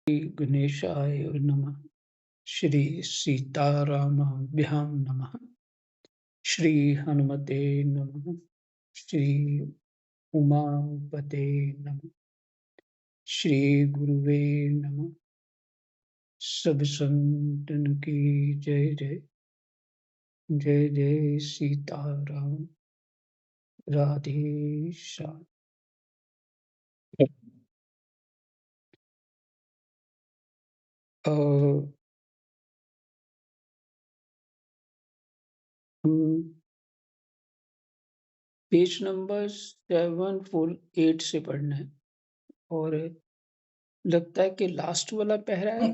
गणेशाय नमः। श्री सीतारामाभ्यां नमः। श्री हनुमते नमः। श्री उमापते नमः। श्री गुरुवे नमः। सब संतन की जय जय। जय जय सीताराम। राधे श्याम। और हम पेज नंबर 748 से पढ़ना है और लगता है कि लास्ट वाला पहरा है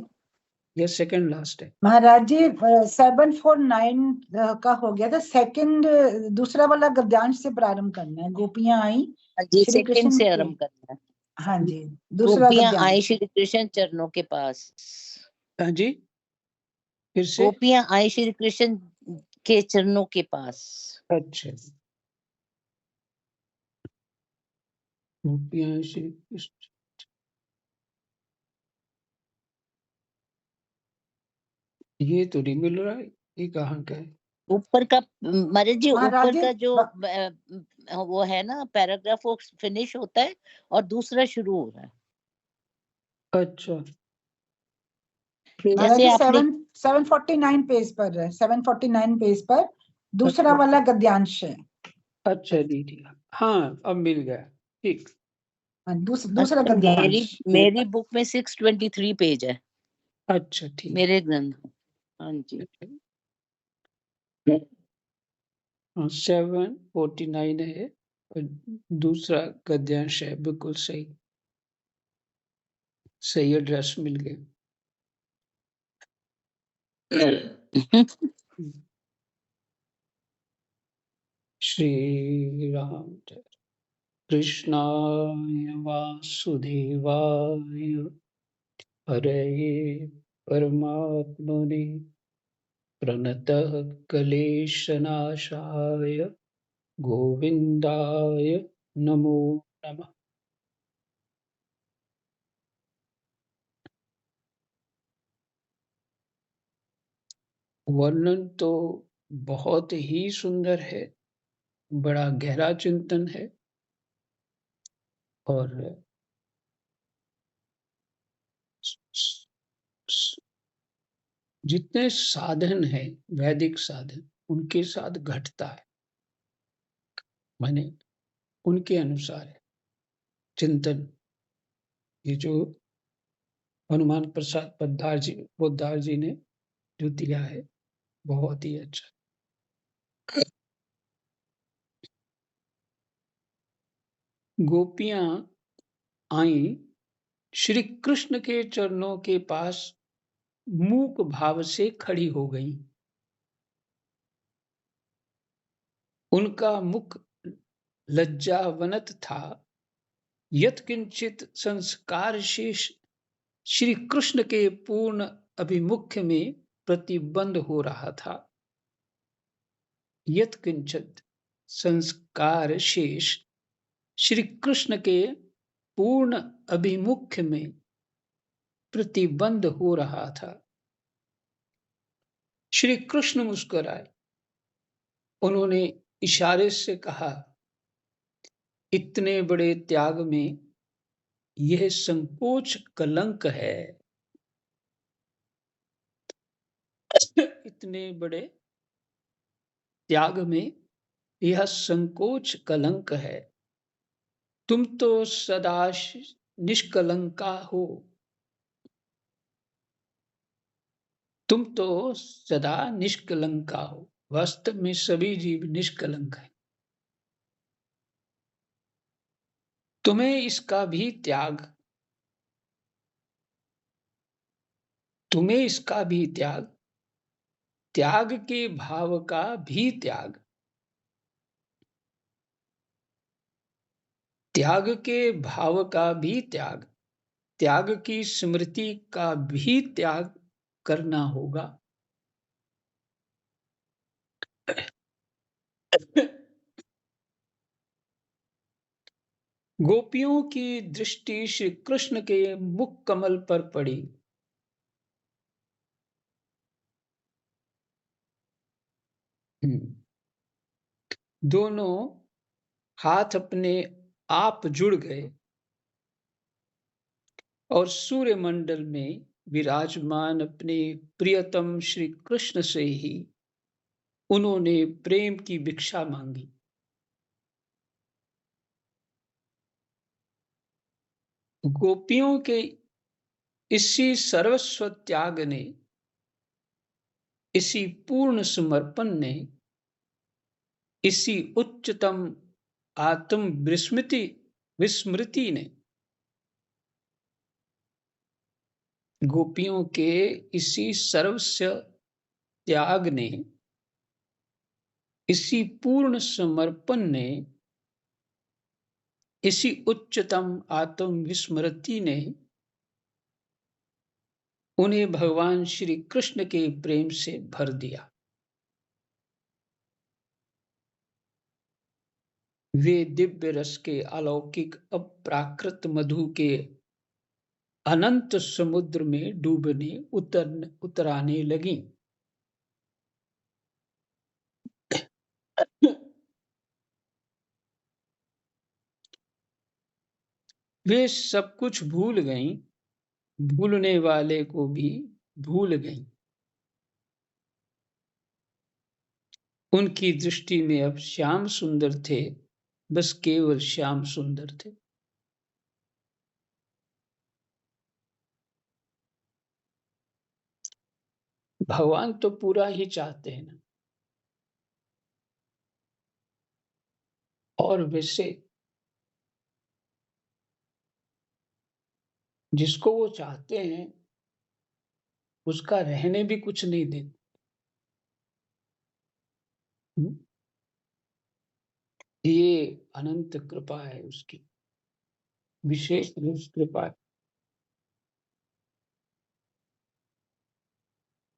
या सेकंड लास्ट है। महाराज जी 749 का हो गया था। सेकंड दूसरा वाला गद्यांश से प्रारंभ करना है। गोपियां आई जी, श्री सेकंड कृष्ण से के। आरंभ करना है। हाँ जी, दूसरा गोपियां गद्यांश। आई श्री कृष्ण चरणों के पास। हाँ जी, फिर से। गोपियां आई श्री कृष्ण के चरणों के पास। अच्छा, गोपियां श्री कृष्ण। ये तो नहीं मिल रहा है, ये कहाँ का है? ऊपर का महाराज जी, महाराज ऊपर जी, का जो वो है ना पैराग्राफ, वो फिनिश होता है और दूसरा शुरू हो रहा है। अच्छा, महाराज जैसे जी आपने 749 पेज पर है। 749 पेज पर दूसरा अच्छा, वाला गद्यांश है। अच्छा जी ठीक है। हाँ, अब मिल गया, ठीक। हाँ, दूसरा अच्छा, गद्यांश। मेरी बुक में 623 पेज है। अच्छा ठीक। मेरे ग्रंथ। हाँ जी, 749 है और दूसरा गद्यांश है। बिल्कुल सही, सही एड्रेस मिल गया। श्री राम कृष्णाय वासुदेवाय हरे परमात्मने प्रणतः क्लेशनाशाय गोविंदाय नमो नमः। वर्णन तो बहुत ही सुंदर है, बड़ा गहरा चिंतन है और जितने साधन हैं, वैदिक साधन, उनके साथ घटता है। माने उनके अनुसार है चिंतन। ये जो हनुमान प्रसाद पोद्दार जी ने जो दिया है, बहुत ही अच्छा। गोपियां आई श्री कृष्ण के चरणों के पास, मूक भाव से खड़ी हो गई। उनका मुख लज्जावनत था। यत्किंचित संस्कार शेष श्री कृष्ण के पूर्ण अभिमुख्य में प्रतिबंध हो रहा था। यत्किंचित संस्कार शेष श्री कृष्ण के पूर्ण अभिमुख्य में प्रतिबंध हो रहा था। श्री कृष्ण मुस्कुराए। उन्होंने इशारे से कहा, इतने बड़े त्याग में यह संकोच कलंक है। इतने बड़े त्याग में यह संकोच कलंक है। तुम तो सदा निष्कलंका हो। तुम तो सदा निष्कलंका हो। वास्तव में सभी जीव निष्कलंक हैं। तुम्हें इसका भी त्याग, तुम्हें इसका भी त्याग, त्याग के भाव का भी त्याग, त्याग के भाव का भी त्याग, त्याग की स्मृति का भी त्याग करना होगा। गोपियों की दृष्टि श्री कृष्ण के मुख कमल पर पड़ी। दोनों हाथ अपने आप जुड़ गए और सूर्य मंडल में विराजमान अपने प्रियतम श्री कृष्ण से ही उन्होंने प्रेम की भिक्षा मांगी। गोपियों के इसी सर्वस्व त्याग ने, इसी पूर्ण समर्पण ने, इसी उच्चतम आत्म विस्मृति ने, गोपियों के इसी सर्वस्व त्याग ने, इसी पूर्ण समर्पण ने, इसी उच्चतम आत्म विस्मृति ने उन्हें भगवान श्री कृष्ण के प्रेम से भर दिया। वे दिव्य रस के अलौकिक अप्राकृत मधु के अनंत समुद्र में डूबने उतराने लगी। वे सब कुछ भूल गईं, भूलने वाले को भी भूल गईं। उनकी दृष्टि में अब श्याम सुंदर थे, बस केवल श्याम सुंदर थे। भगवान तो पूरा ही चाहते हैं ना, और वैसे जिसको वो चाहते हैं उसका रहने भी कुछ नहीं देते। ये अनंत कृपा है उसकी, विशेष कृपा है।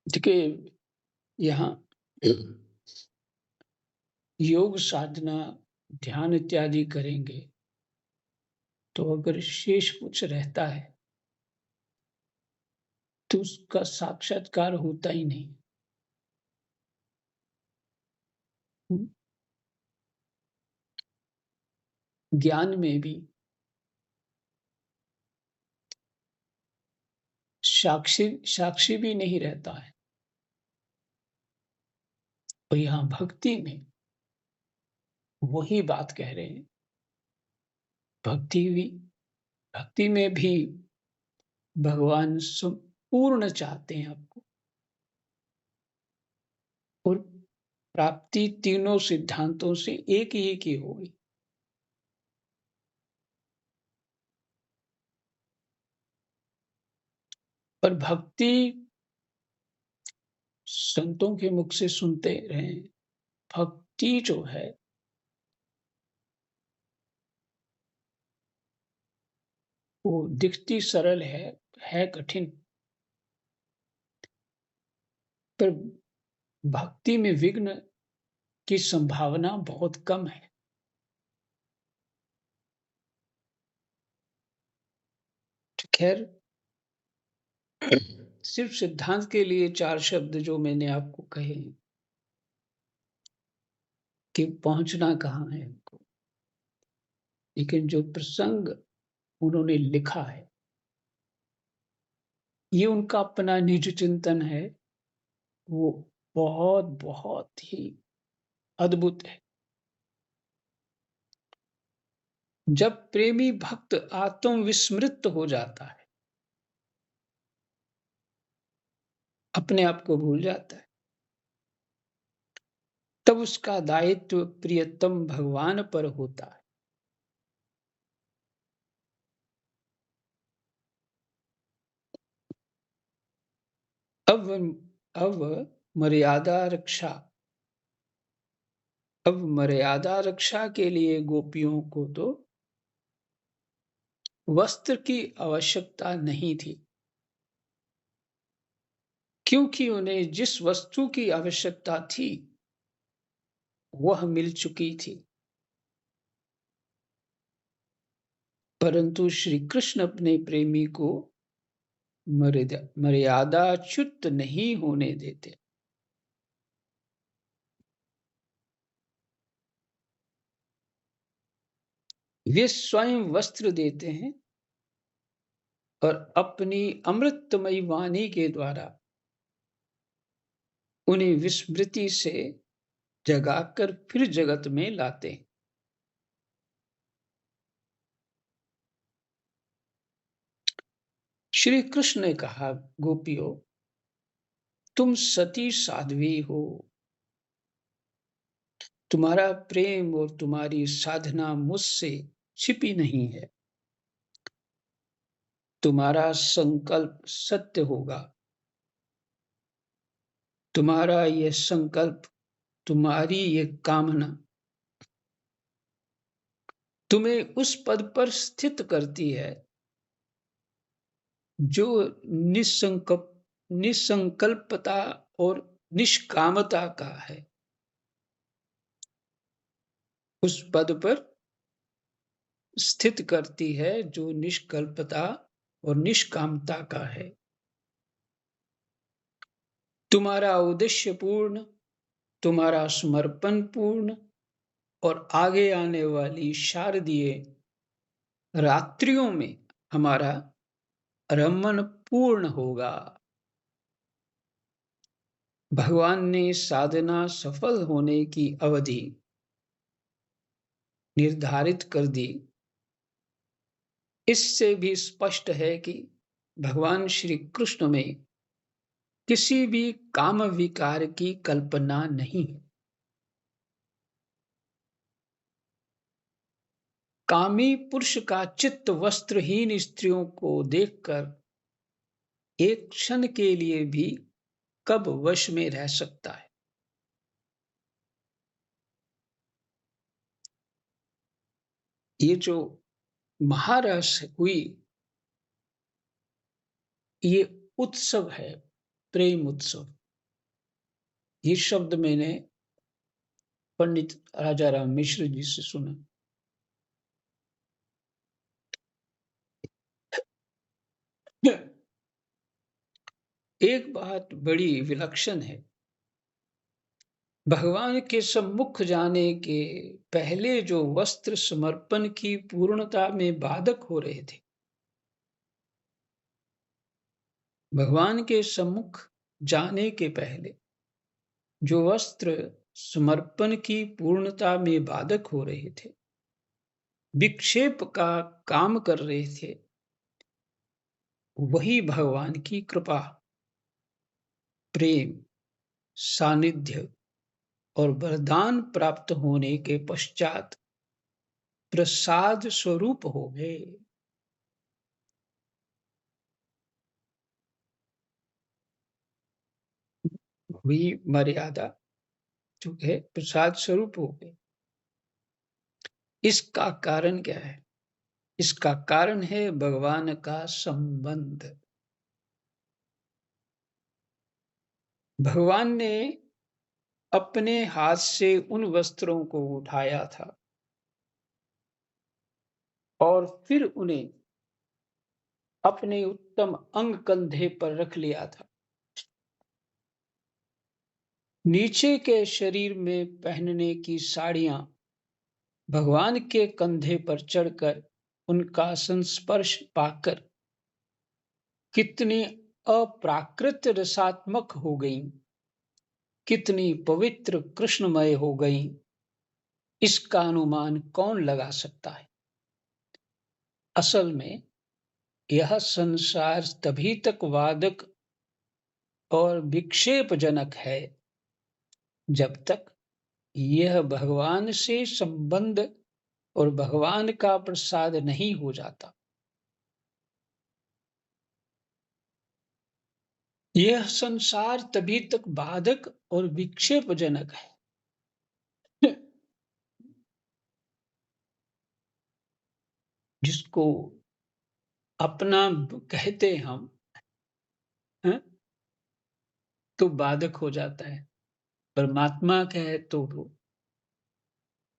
देखिए, यहाँ योग साधना, ध्यान इत्यादि करेंगे तो अगर शेष कुछ रहता है तो उसका साक्षात्कार होता ही नहीं। ज्ञान में भी साक्षी भी नहीं रहता है, और यहाँ भक्ति में वही बात कह रहे हैं। भक्ति में भी भगवान संपूर्ण चाहते हैं आपको, और प्राप्ति तीनों सिद्धांतों से एक ही की होगी। पर भक्ति संतों के मुख से सुनते रहे, भक्ति जो है वो दिखती सरल है कठिन, पर भक्ति में विघ्न की संभावना बहुत कम है। तो खैर, सिर्फ सिद्धांत के लिए 4 शब्द जो मैंने आपको कहे कि पहुंचना कहाँ है उनको, लेकिन जो प्रसंग उन्होंने लिखा है ये उनका अपना निज चिंतन है, वो बहुत बहुत ही अद्भुत है। जब प्रेमी भक्त आत्म विस्मृत हो जाता है, अपने आप को भूल जाता है, तब उसका दायित्व प्रियतम भगवान पर होता है। अब मर्यादा रक्षा के लिए गोपियों को तो वस्त्र की आवश्यकता नहीं थी, क्योंकि उन्हें जिस वस्तु की आवश्यकता थी वह मिल चुकी थी। परंतु श्री कृष्ण अपने प्रेमी को मर्यादाच्युत नहीं होने देते। वे स्वयं वस्त्र देते हैं और अपनी अमृतमयी वाणी के द्वारा उन्हें विस्मृति से जगाकर फिर जगत में लाते हैं। श्री कृष्ण ने कहा, गोपियों, तुम सती साध्वी हो, तुम्हारा प्रेम और तुम्हारी साधना मुझसे छिपी नहीं है। तुम्हारा संकल्प सत्य होगा। तुम्हारा यह संकल्प, तुम्हारी ये कामना तुम्हें उस पद पर स्थित करती है जो निसंकल्पता और निष्कामता का है। उस पद पर स्थित करती है जो निष्कल्पता और निष्कामता का है। तुम्हारा उद्देश्य पूर्ण, तुम्हारा समर्पण पूर्ण और आगे आने वाली शारदीय रात्रियों में हमारा रमन पूर्ण होगा। भगवान ने साधना सफल होने की अवधि निर्धारित कर दी। इससे भी स्पष्ट है कि भगवान श्री कृष्ण में किसी भी काम विकार की कल्पना नहीं है। कामी पुरुष का चित्त वस्त्रहीन स्त्रियों को देखकर एक क्षण के लिए भी कब वश में रह सकता है? ये जो महारस हुई, ये उत्सव है, प्रेम उत्सव। ये शब्द मैंने पंडित राजाराम मिश्र जी से सुना। एक बात बड़ी विलक्षण है। भगवान के सम्मुख जाने के पहले जो वस्त्र समर्पण की पूर्णता में बाधक हो रहे थे, भगवान के सम्मुख जाने के पहले जो वस्त्र समर्पण की पूर्णता में बाधक हो रहे थे, विक्षेप का काम कर रहे थे, वही भगवान की कृपा, प्रेम, सानिध्य और वरदान प्राप्त होने के पश्चात प्रसाद स्वरूप हो गए। हुई मर्यादा जो है प्रसाद स्वरूप हो गए। इसका कारण क्या है? इसका कारण है भगवान का संबंध। भगवान ने अपने हाथ से उन वस्त्रों को उठाया था और फिर उन्हें अपने उत्तम अंग कंधे पर रख लिया था। नीचे के शरीर में पहनने की साड़ियां भगवान के कंधे पर चढ़कर उनका संस्पर्श पाकर कितनी अप्राकृत रसात्मक हो गई, कितनी पवित्र कृष्णमय हो गई, इसका अनुमान कौन लगा सकता है? असल में यह संसार तभी तक वादक और विक्षेपजनक है जब तक यह भगवान से संबंध और भगवान का प्रसाद नहीं हो जाता। यह संसार तभी तक बाधक और विक्षेपजनक है जिसको अपना कहते हम हैं, तो बाधक हो जाता है। परमात्मा कहे तो वो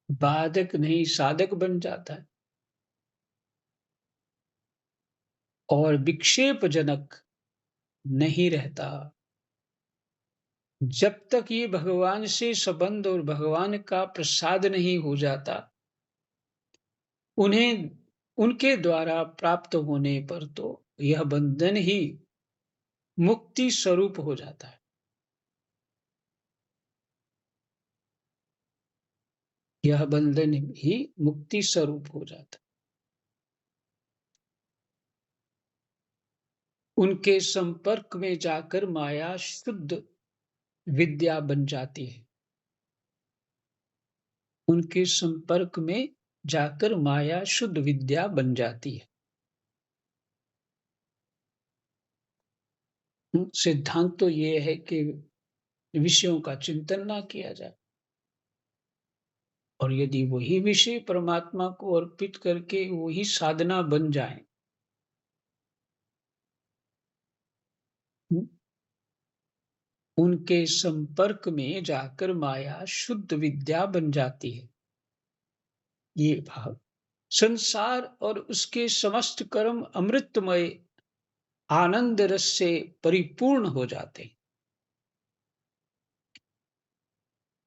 बाधक नहीं साधक बन जाता है। और विक्षेपजनक नहीं रहता। जब तक ये भगवान से संबंध और भगवान का प्रसाद नहीं हो जाता, उन्हें उनके द्वारा प्राप्त होने पर तो यह बंधन ही मुक्ति स्वरूप हो जाता है। यह बंधन ही मुक्ति स्वरूप हो जाता है। उनके संपर्क में जाकर माया शुद्ध विद्या बन जाती है। उनके संपर्क में जाकर माया शुद्ध विद्या बन जाती है। सिद्धांत तो ये है कि विषयों का चिंतन ना किया जाए, और यदि वही विषय परमात्मा को अर्पित करके वही साधना बन जाए, उनके संपर्क में जाकर माया शुद्ध विद्या बन जाती है। ये भाव संसार और उसके समस्त कर्म अमृतमय आनंद रस से परिपूर्ण हो जाते हैं।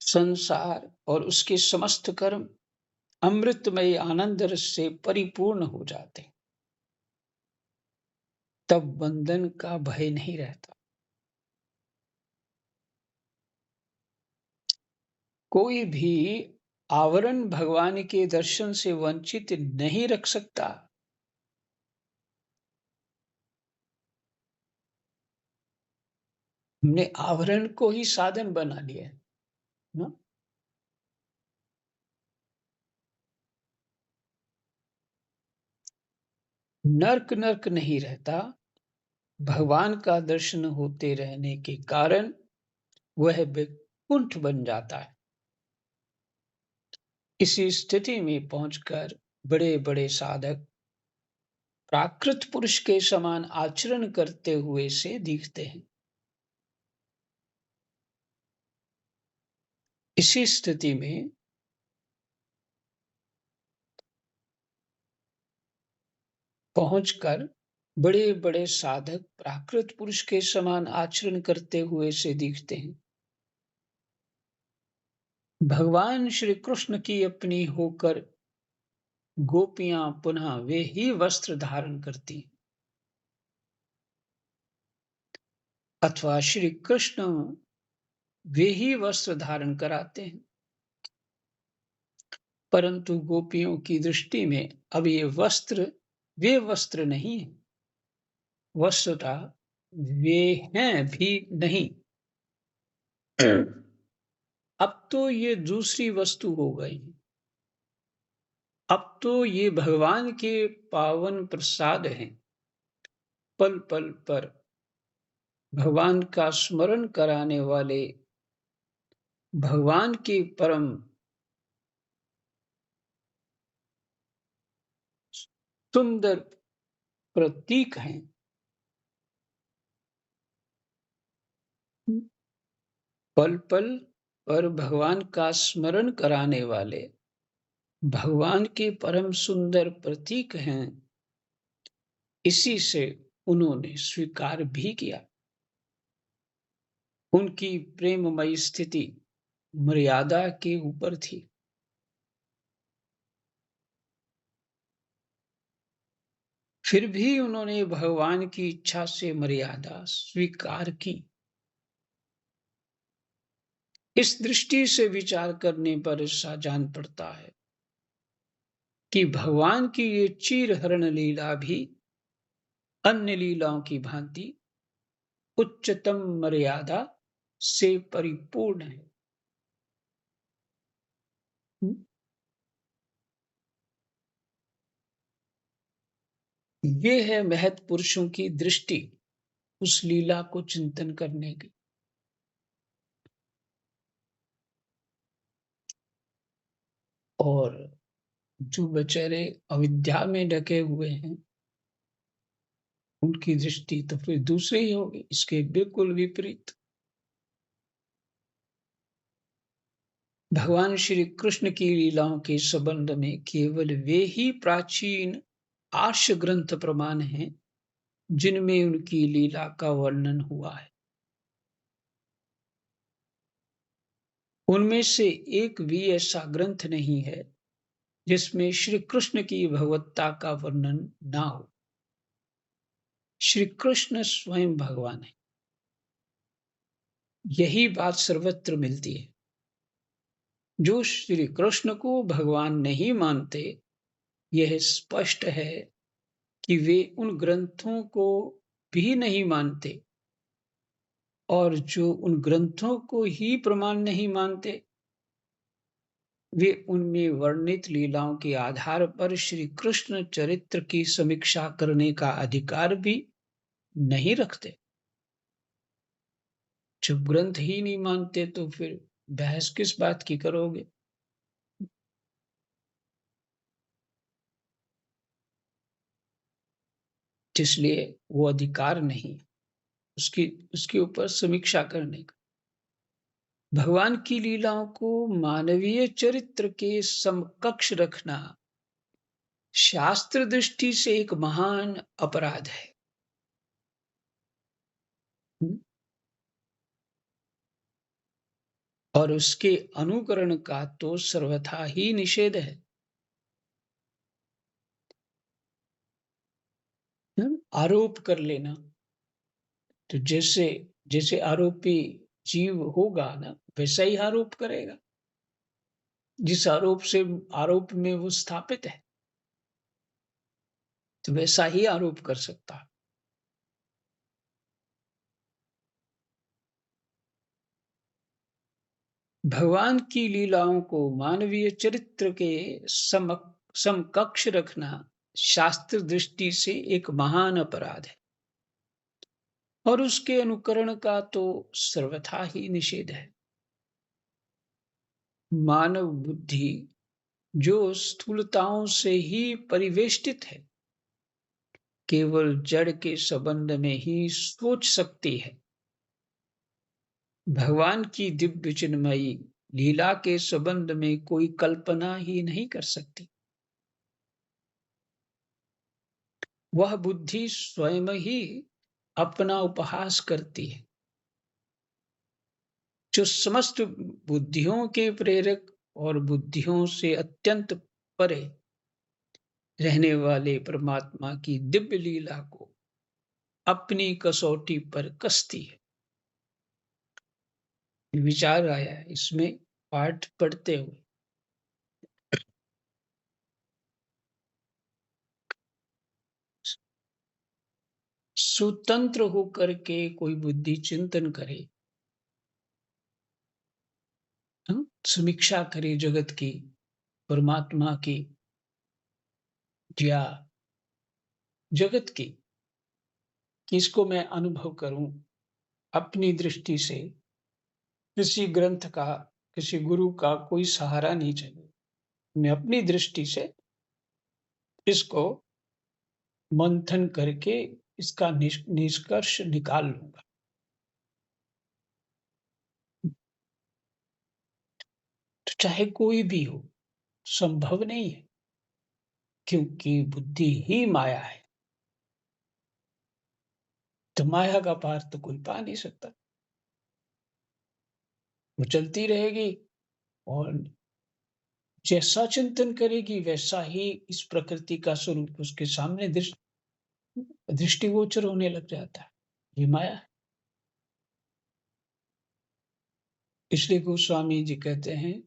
संसार और उसके समस्त कर्म अमृतमय आनंद रस से परिपूर्ण हो जाते हैं। तब बंधन का भय नहीं रहता। कोई भी आवरण भगवान के दर्शन से वंचित नहीं रख सकता। हमने आवरण को ही साधन बना लिया है ना? नर्क नर्क नहीं रहता। भगवान का दर्शन होते रहने के कारण वह वैकुंठ बन जाता है। इसी स्थिति में पहुंचकर बड़े बड़े साधक प्राकृत पुरुष के समान आचरण करते हुए से दिखते हैं। इसी स्थिति में पहुंचकर बड़े बड़े साधक प्राकृत पुरुष के समान आचरण करते हुए से दिखते हैं। भगवान श्री कृष्ण की अपनी होकर गोपियां पुनः वे ही वस्त्र धारण करती, अथवा श्री कृष्ण वे ही वस्त्र धारण कराते हैं। परंतु गोपियों की दृष्टि में अब ये वस्त्र वे वस्त्र नहीं है, वस्तुतः वे हैं भी नहीं। अब तो ये दूसरी वस्तु हो गई। अब तो ये भगवान के पावन प्रसाद हैं। पल पल पर भगवान का स्मरण कराने वाले भगवान के परम सुंदर प्रतीक हैं। पल पल पर भगवान का स्मरण कराने वाले भगवान के परम सुंदर प्रतीक हैं। इसी से उन्होंने स्वीकार भी किया। उनकी प्रेममयी स्थिति मर्यादा के ऊपर थी। फिर भी उन्होंने भगवान की इच्छा से मर्यादा स्वीकार की। इस दृष्टि से विचार करने पर ऐसा जान पड़ता है कि भगवान की ये चीरहरण लीला भी अन्य लीलाओं की भांति उच्चतम मर्यादा से परिपूर्ण है। ये है महत् पुरुषों की दृष्टि उस लीला को चिंतन करने की। और जो बेचारे अविद्या में ढके हुए हैं, उनकी दृष्टि तो फिर दूसरी ही होगी, इसके बिल्कुल विपरीत। भगवान श्री कृष्ण की लीलाओं के संबंध में केवल वे ही प्राचीन आर्ष ग्रंथ प्रमाण हैं जिनमें उनकी लीला का वर्णन हुआ है। उनमें से एक भी ऐसा ग्रंथ नहीं है जिसमें श्री कृष्ण की भगवत्ता का वर्णन ना हो। श्री कृष्ण स्वयं भगवान है। यही बात सर्वत्र मिलती है। जो श्री कृष्ण को भगवान नहीं मानते, यह स्पष्ट है कि वे उन ग्रंथों को भी नहीं मानते, और जो उन ग्रंथों को ही प्रमाण नहीं मानते, वे उनमें वर्णित लीलाओं के आधार पर श्री कृष्ण चरित्र की समीक्षा करने का अधिकार भी नहीं रखते। जब ग्रंथ ही नहीं मानते तो फिर बहस किस बात की करोगे? इसलिए वो अधिकार नहीं उसकी उसके ऊपर समीक्षा करने का। भगवान की लीलाओं को मानवीय चरित्र के समकक्ष रखना शास्त्र दृष्टि से एक महान अपराध है। और उसके अनुकरण का तो सर्वथा ही निषेध है। आरोप कर लेना, तो जैसे जैसे आरोपी जीव होगा ना, वैसा ही आरोप करेगा। जिस आरोप में वो स्थापित है, तो वैसा ही आरोप कर सकता है। भगवान की लीलाओं को मानवीय चरित्र के समकक्ष रखना शास्त्र दृष्टि से एक महान अपराध है, और उसके अनुकरण का तो सर्वथा ही निषेध है। मानव बुद्धि जो स्थूलताओं से ही परिवेष्टित है, केवल जड़ के संबंध में ही सोच सकती है। भगवान की दिव्य चिन्मयी लीला के संबंध में कोई कल्पना ही नहीं कर सकती। वह बुद्धि स्वयं ही अपना उपहास करती है। जो समस्त बुद्धियों के प्रेरक और बुद्धियों से अत्यंत परे रहने वाले परमात्मा की दिव्य लीला को अपनी कसौटी पर कसती है। विचार आया है इसमें पाठ पढ़ते हुए। स्वतंत्र होकर के कोई बुद्धि चिंतन करे, समीक्षा करे जगत की, परमात्मा की या जगत की, किसको मैं अनुभव करूं अपनी दृष्टि से। किसी ग्रंथ का, किसी गुरु का कोई सहारा नहीं चाहिए। मैं अपनी दृष्टि से इसको मंथन करके इसका निष्कर्ष निकाल लूंगा। तो चाहे कोई भी हो, संभव नहीं है, क्योंकि बुद्धि ही माया है। तो माया का पार तो कोई पा नहीं सकता। वो चलती रहेगी और जैसा चिंतन करेगी वैसा ही इस प्रकृति का स्वरूप उसके सामने दृष्टिगोचर होने लग जाता है। ये माया है। इसलिए गोस्वामी जी कहते हैं,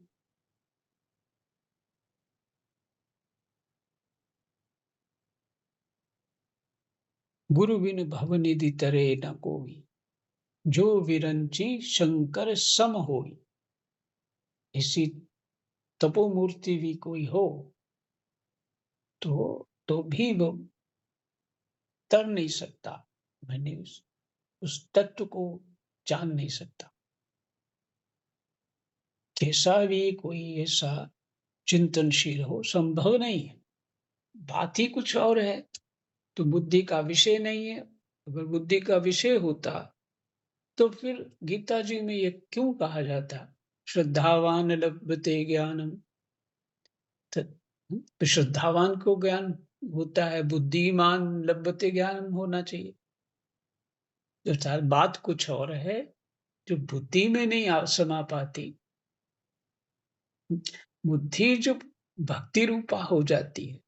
गुरु बिन भवनिधि तरे न कोई, जो विरंची शंकर सम होई। इसी तपोमूर्ति भी कोई हो तो भी वो तर नहीं सकता, मैंने उस तत्व को जान नहीं सकता। कैसा भी कोई ऐसा चिंतनशील हो, संभव नहीं है। बात ही कुछ और है। तो बुद्धि का विषय नहीं है। अगर बुद्धि का विषय होता तो फिर गीता जी में ये क्यों कहा जाता, श्रद्धावान लभते ज्ञानम। तो श्रद्धावान को ज्ञान होता है बुद्धिमान लभते ज्ञान होना चाहिए। अर्थात बात कुछ और है, जो बुद्धि में नहीं समा पाती। बुद्धि जब भक्ति रूपा हो जाती है,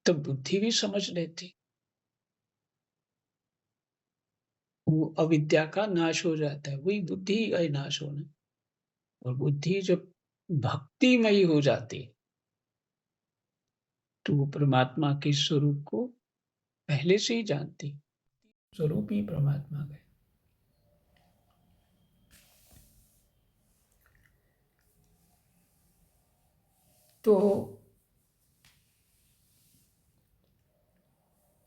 तब बुद्धि भी समझ लेती। वो अविद्या का नाश हो जाता है, वही बुद्धि का ही नाश होना। और बुद्धि जब भक्तिमयी हो जाती है, तो वो परमात्मा के स्वरूप को पहले से ही जानती। स्वरूप ही परमात्मा का है। तो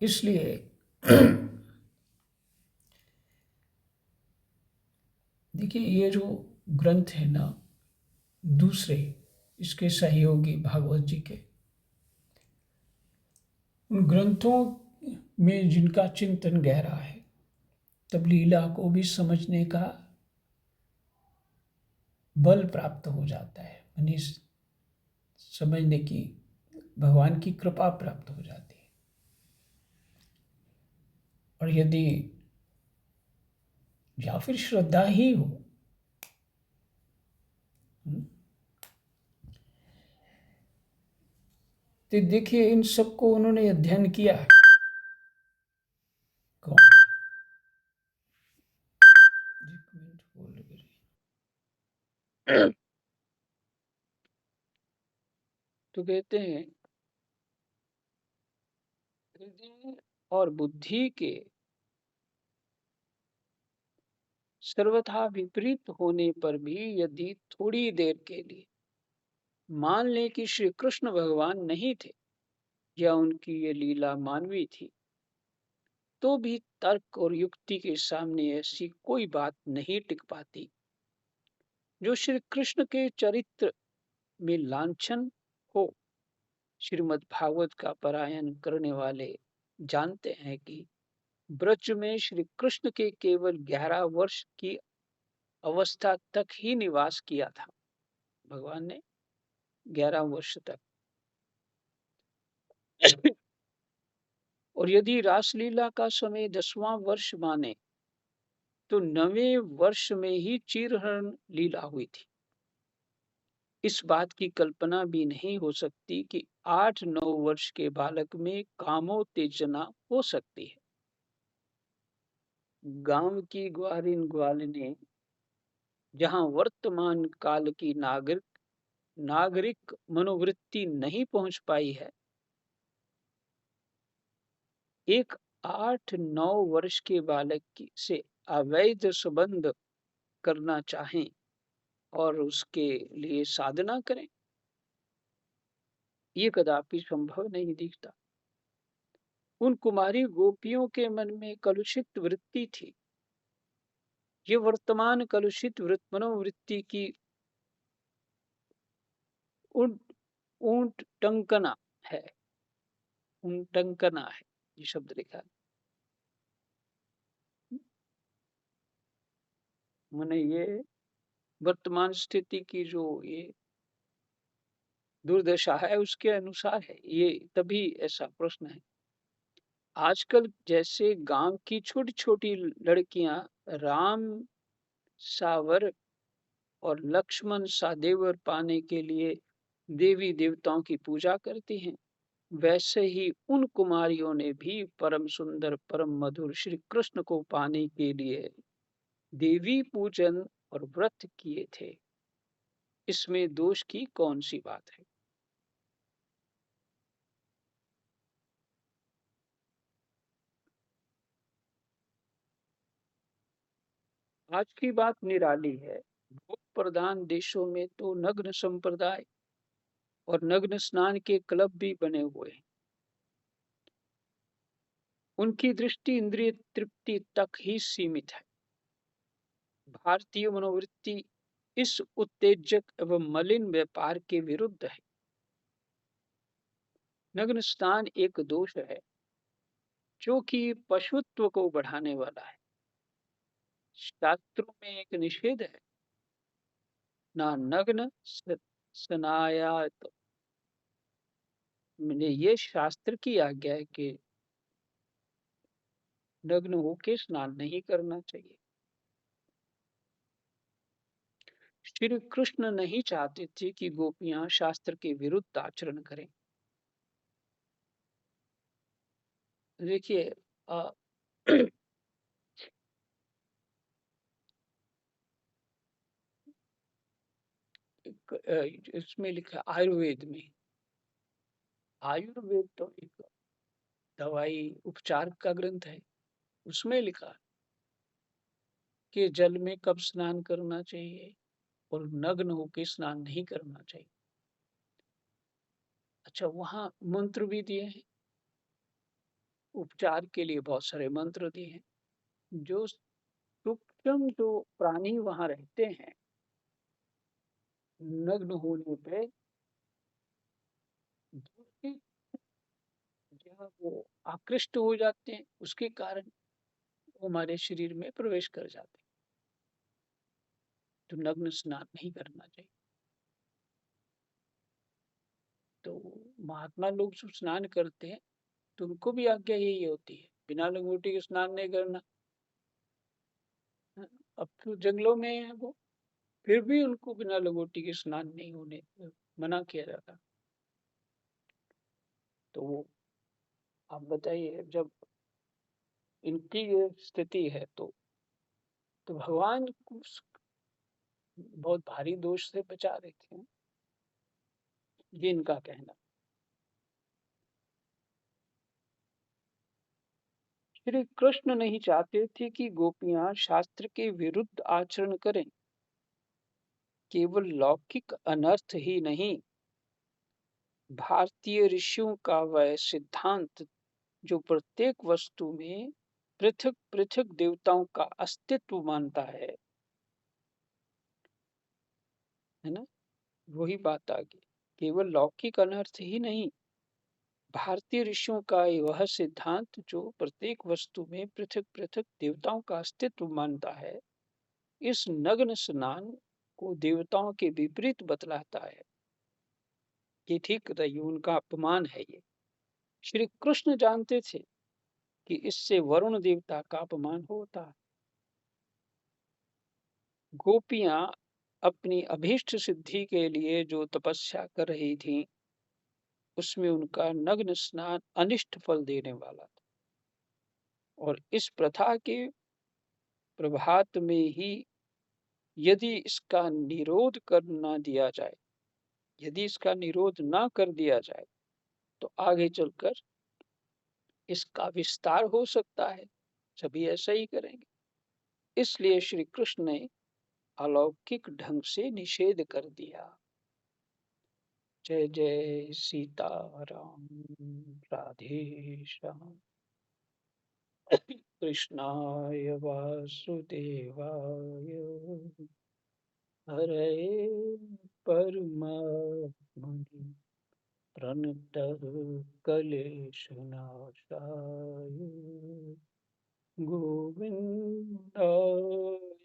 इसलिए देखिए, ये जो ग्रंथ है ना, दूसरे इसके सहयोगी भागवत जी के, उन ग्रंथों में जिनका चिंतन गहरा है, तब लीला को भी समझने का बल प्राप्त हो जाता है, यानी समझने की भगवान की कृपा प्राप्त हो जाती है। और यदि या फिर श्रद्धा ही हो, तो देखिए इन सबको उन्होंने अध्ययन किया है। कौन? तो कहते हैं हृदय और बुद्धि के सर्वथा विपरीत होने पर भी यदि थोड़ी देर के लिए मान लें कि श्री कृष्ण भगवान नहीं थे या उनकी ये लीला मानवी थी, तो भी तर्क और युक्ति के सामने ऐसी कोई बात नहीं टिक पाती। जो श्री कृष्ण के चरित्र में लांछन हो, श्रीमद् भागवत का पारायण करने वाले जानते हैं कि ब्रज में श्री कृष्ण के केवल 11 वर्ष की अवस्था तक ही निवास किया था। भगवान ने 11 वर्ष तक। और यदि रासलीला का समय 10वां वर्ष माने, तो 9वें वर्ष में ही चीरहरण लीला हुई थी। इस बात की कल्पना भी नहीं हो सकती कि 8-9 वर्ष के बालक में कामोत्तेजना हो सकती है। गांव की ग्वारिन ग्वालिने जहां वर्तमान काल की नागरिक मनोवृत्ति नहीं पहुंच पाई है, एक 8-9 वर्ष के बालक से अवैध संबंध करना चाहें और उसके लिए साधना करें, ये कदापि संभव नहीं दिखता। उन कुमारी गोपियों के मन में कलुषित वृत्ति थी। ये वर्तमान कलुषित मनोवृत्ति की ऊंट टंकना है। टंकना है, ये शब्द लिखा है। मैंने ये वर्तमान स्थिति की जो ये दुर्दशा है, उसके अनुसार है ये, तभी ऐसा प्रश्न है। आजकल जैसे गांव की छोटी छोटी लड़कियां राम सावर और लक्ष्मण सा देवर पाने के लिए देवी देवताओं की पूजा करती हैं, वैसे ही उन कुमारियों ने भी परम सुंदर परम मधुर श्री कृष्ण को पाने के लिए देवी पूजन और व्रत किए थे। इसमें दोष की कौन सी बात है? आज की बात निराली है। भोग प्रधान देशों में तो नग्न संप्रदाय और नग्न स्नान के क्लब भी बने हुए हैं। उनकी दृष्टि इंद्रिय तृप्ति तक ही सीमित है। भारतीय मनोवृत्ति इस उत्तेजक एवं मलिन व्यापार के विरुद्ध है। नग्न स्नान एक दोष है जो कि पशुत्व को बढ़ाने वाला है। शास्त्रों में एक निषेध है, ना नग्न स्नायात, मैंने ये शास्त्र की आज्ञा है कि नग्न होके स्नान नहीं करना चाहिए। श्री कृष्ण नहीं चाहते थे कि गोपियां शास्त्र के विरुद्ध आचरण करें। देखिए, अ, इसमें लिखा आयुर्वेद में, आयुर्वेद तो एक दवाई उपचार का ग्रंथ है। उसमें लिखा कि जल में कब स्नान करना चाहिए और नग्न होके स्नान नहीं करना चाहिए। अच्छा, वहां मंत्र भी दिए हैं, उपचार के लिए बहुत सारे मंत्र दिए हैं। जो सूक्ष्म जो प्राणी वहां रहते हैं, नग्न होने पे दूसरी जगह वो आकृष्ट हो जाते हैं, उसके कारण वो हमारे शरीर में प्रवेश कर जाते हैं। तो नग्न स्नान नहीं करना चाहिए। तो महात्मा लोग जो स्नान करते हैं, तो उनको भी आज्ञा यही होती है, बिना लंगोटी के स्नान नहीं करना। हाँ, अब तो जंगलों में है वो, फिर भी उनको बिना लंगोटी के स्नान नहीं होने मना किया जाता। तो वो, आप बताइए, जब इनकी ये स्थिति है तो भगवान बहुत भारी दोष से बचा रहे थे, ये इनका कहना। श्री कृष्ण नहीं चाहते थे कि गोपियां शास्त्र के विरुद्ध आचरण करें। केवल लौकिक अनर्थ ही नहीं, भारतीय ऋषियों का वह सिद्धांत जो प्रत्येक वस्तु में पृथक पृथक देवताओं का अस्तित्व मानता है ना, वही बात आ गई। केवल लौकिक अनर्थ ही नहीं, भारतीय ऋषियों का वह सिद्धांत जो प्रत्येक वस्तु में पृथक पृथक देवताओं का अस्तित्व मानता है, इस नग्न स्नान को देवताओं के विपरीत बतलाता है। ये ठीक नहीं, उनका अपमान है ये। श्री कृष्ण जानते थे कि इससे वरुण देवता का अपमान होता है। गोपियां अपनी अभीष्ट सिद्धि के लिए जो तपस्या कर रही थीं, उसमें उनका नग्न स्नान अनिष्ट फल देने वाला था। और इस प्रथा के प्रभात में ही यदि इसका निरोध कर ना दिया जाए, यदि इसका निरोध ना कर दिया जाए, तो आगे चलकर इसका विस्तार हो सकता है। सभी ऐसा ही करेंगे। इसलिए श्री कृष्ण ने अलौकिक ढंग से निषेध कर दिया। जय जय सीताराम। राधे श्याम। कृष्णाय वासुदेवाय हरे परमात्मने प्रणतः क्लेशनाशाय गोविन्दाय